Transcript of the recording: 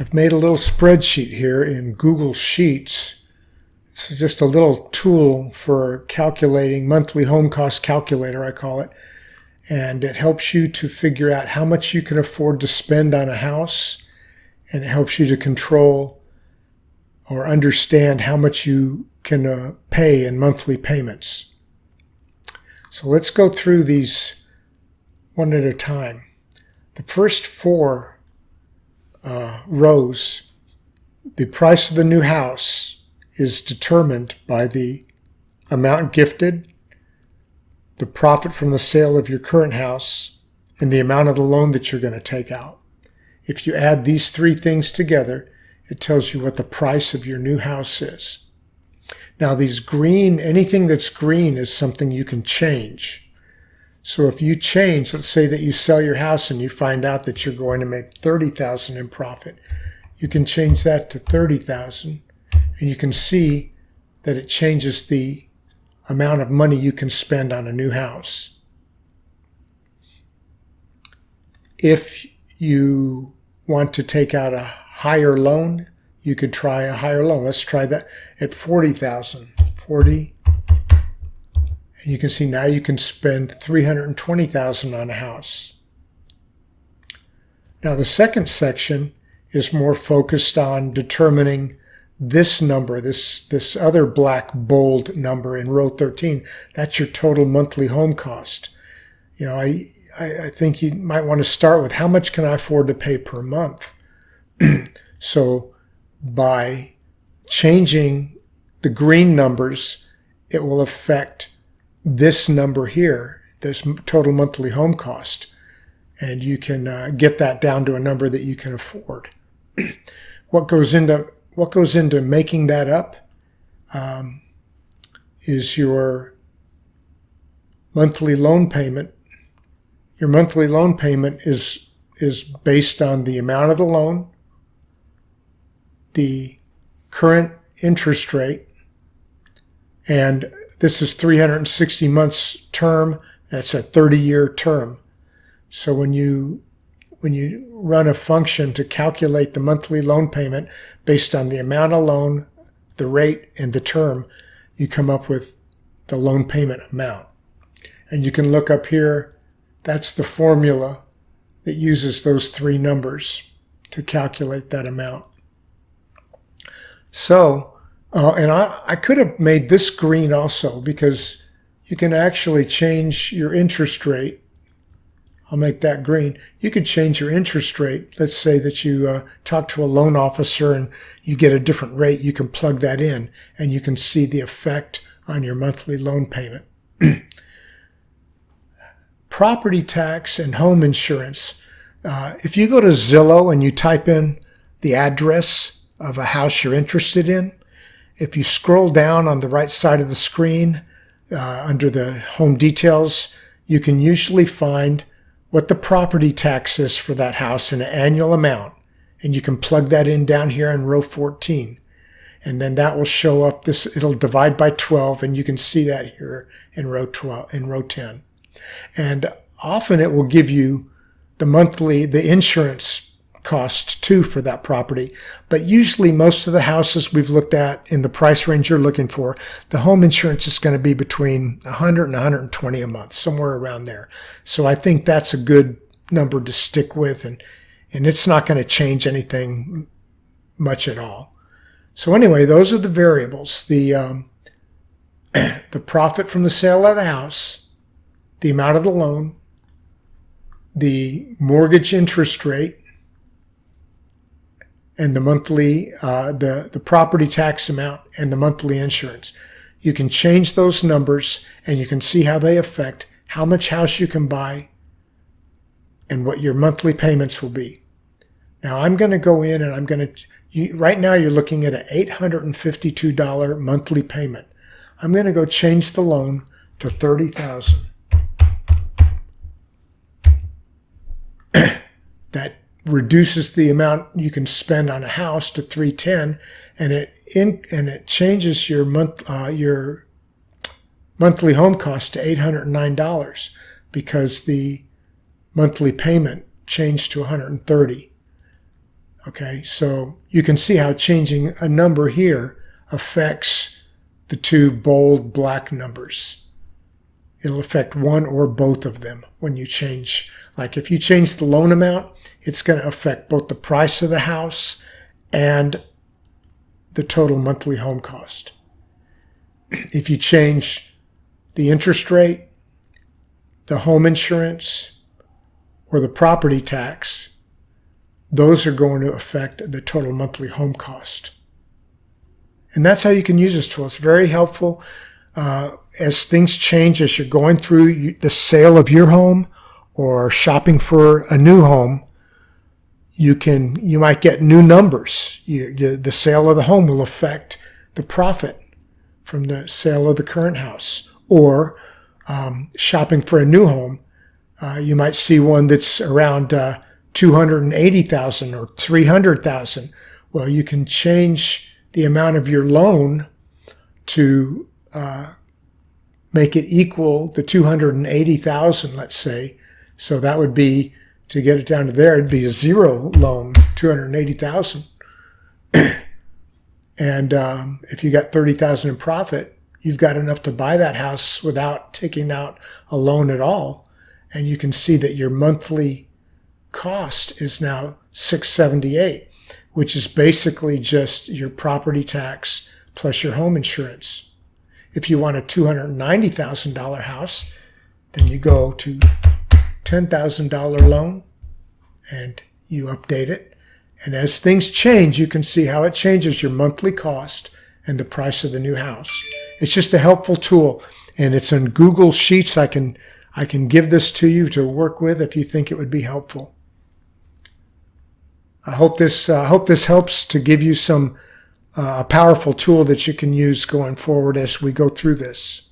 I've made a little spreadsheet here in Google Sheets. It's just a little tool for calculating monthly home cost calculator, I call it. And it helps you to figure out how much you can afford to spend on a house. And it helps you to control or understand how much you can pay in monthly payments. So let's go through these one at a time. The first four rows, the price of the new house is determined by the amount gifted, the profit from the sale of your current house, and the amount of the loan that you're going to take out. If you add these three things together, it tells you what the price of your new house is. Now these green, anything that's green is something you can change. So if you change, let's say that you sell your house and you find out that you're going to make $30,000 in profit, you can change that to $30,000, and you can see that it changes the amount of money you can spend on a new house. If you want to take out a higher loan, you could try a higher loan. Let's try that at $40,000. 40. And you can see now you can spend $320,000 on a house. Now the second section is more focused on determining this number, this other black bold number in row 13. That's your total monthly home cost. You know, I think you might want to start with how much can I afford to pay per month? So by changing the green numbers, it will affect this number here, this total monthly home cost, and you can get that down to a number that you can afford. What goes into making that up is your monthly loan payment. Your monthly loan payment is based on the amount of the loan, the current interest rate, and this is 360 months term. That's a 30-year term. So when you run a function to calculate the monthly loan payment based on the amount of loan, the rate, and the term, you come up with the loan payment amount. And you can look up here, that's the formula that uses those three numbers to calculate that amount. So, and I could have made this green also, because you can actually change your interest rate. I'll make that green. You could change your interest rate. Let's say that you talk to a loan officer and you get a different rate. You can plug that in and you can see the effect on your monthly loan payment. Property tax and home insurance. If you go to Zillow and you type in the address of a house you're interested in, if you scroll down on the right side of the screen under the home details, you can usually find what the property tax is for that house in an annual amount. And you can plug that in down here in row 14. And then that will show up it'll divide by 12, and you can see that here in row 10. And often it will give you the insurance cost too for that property. But usually most of the houses we've looked at in the price range you're looking for, the home insurance is going to be between $100 and $120 a month, somewhere around there. So I think that's a good number to stick with, and it's not going to change anything much at all. So anyway, those are the variables. The profit from the sale of the house, the amount of the loan, the mortgage interest rate, and the monthly, the property tax amount, and the monthly insurance. You can change those numbers, and you can see how they affect how much house you can buy and what your monthly payments will be. Now I'm going to go in and right now you're looking at an $852 monthly payment. I'm going to go change the loan to $30,000. That reduces the amount you can spend on a house to $310, and it changes your monthly home cost to $809 because the monthly payment changed to $130. Okay, so you can see how changing a number here affects the two bold black numbers. It'll affect one or both of them when you change. Like if you change the loan amount, it's going to affect both the price of the house and the total monthly home cost. If you change the interest rate, the home insurance, or the property tax, those are going to affect the total monthly home cost. And that's how you can use this tool. It's very helpful as things change, as you're going through the sale of your home or shopping for a new home. You might get new numbers. The sale of the home will affect the profit from the sale of the current house. Or shopping for a new home, you might see one that's around $280,000 or $300,000. Well, you can change the amount of your loan to make it equal the $280,000, let's say. So that would be, to get it down to there, it'd be a zero loan, $280,000. And if you got $30,000 in profit, you've got enough to buy that house without taking out a loan at all. And you can see that your monthly cost is now $678, which is basically just your property tax plus your home insurance. If you want a $290,000 house, then you go to $10,000 loan and you update it. And as things change, you can see how it changes your monthly cost and the price of the new house. It's just a helpful tool, and it's in Google Sheets. I can give this to you to work with if you think it would be helpful. I hope this helps to give you a powerful tool that you can use going forward as we go through this.